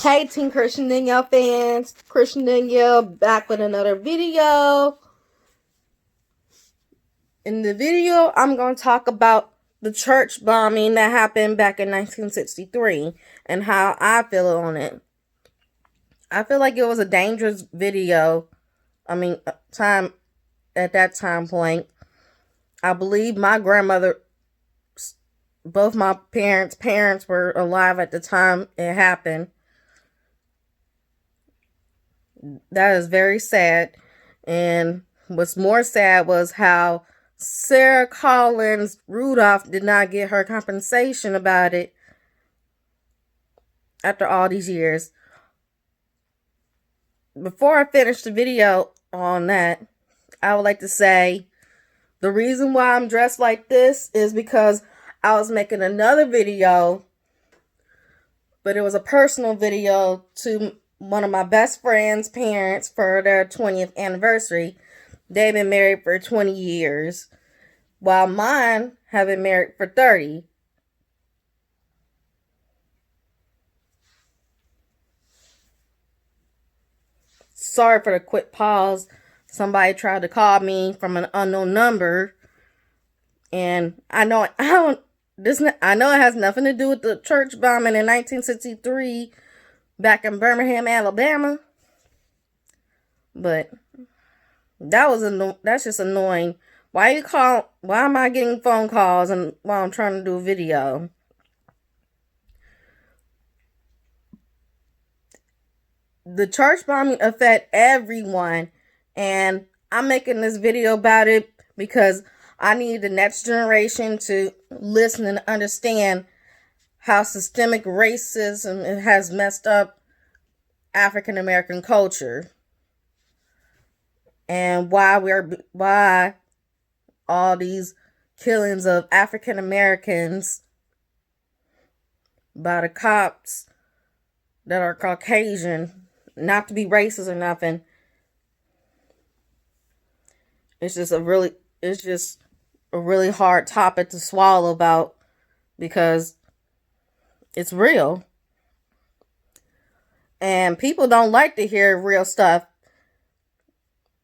Hey Team Christian Danielle fans, Christian Danielle back with another video. In the video, I'm going to talk about the church bombing that happened back in 1963 and how I feel on it. I feel like it was a dangerous video. Time at that time point. I believe my grandmother, both my parents were alive at the time it happened. That is very sad. And what's more sad was how Sarah Collins Rudolph did not get her compensation about it after all these years. Before I finish the video on that, I would like to say the reason why I'm dressed like this is because I was making another video, but it was a personal video to one of my best friend's parents for their 20th anniversary. They've been married for 20 years, while mine have been married for 30. Sorry for the quick pause. Somebody tried to call me from an unknown number, and I know it has nothing to do with the church bombing in 1963 back in Birmingham, Alabama. But that's just annoying. Why am I getting phone calls and while I'm trying to do a video? The church bombing affect everyone, and I'm making this video about it because I need the next generation to listen and understand how systemic racism has messed up African American culture, and why all these killings of African Americans by the cops that are Caucasian. Not to be racist or nothing. It's just a really hard topic to swallow about because it's real. And people don't like to hear real stuff,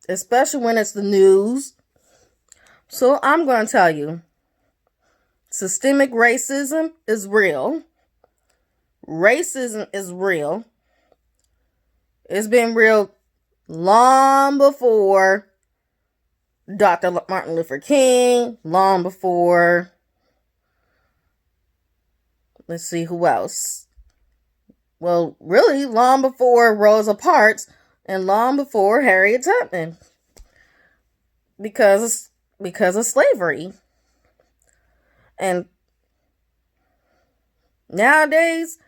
especially when it's the news. So I'm going to tell you, systemic racism is real. Racism is real. It's been real long before Dr. Martin Luther King, long before, let's see who else. Well, really long before Rosa Parks and long before Harriet Tubman. Because of slavery. And nowadays,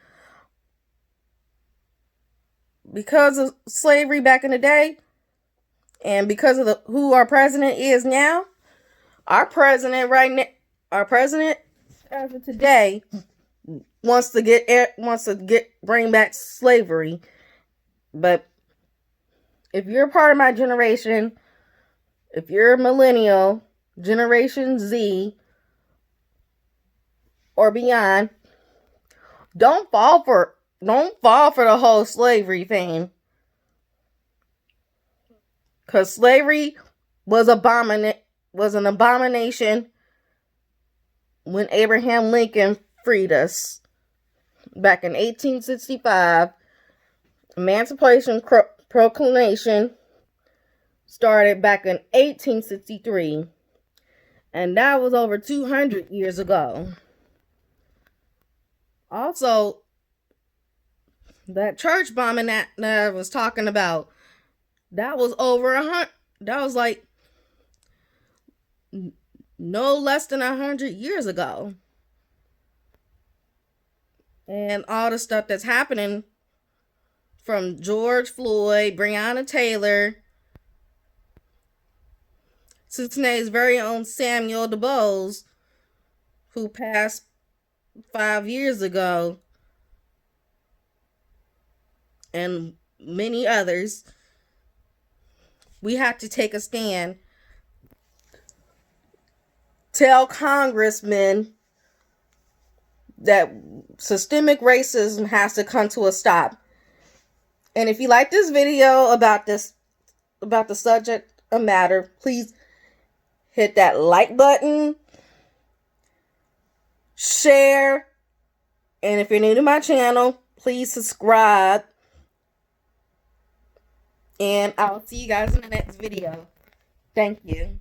because of slavery back in the day, and because of who our president is now, our president as of today wants to bring back slavery. But if you're part of my generation, if you're a millennial, Generation Z, or beyond, don't fall for the whole slavery thing. Because slavery was an abomination when Abraham Lincoln freed us. Back in 1865, Emancipation Proclamation started back in 1863. And that was over 200 years ago. Also, that church bombing that I was talking about, that was like no less than 100 years ago. And all the stuff that's happening from George Floyd, Breonna Taylor, to today's very own Samuel DuBose, who passed 5 years ago, and many others. We have to take a stand. Tell congressmen that systemic racism has to come to a stop. And if you like this video about the subject of matter, please hit that like button, share, and if you're new to my channel, please subscribe. And I'll see you guys in the next video. Thank you.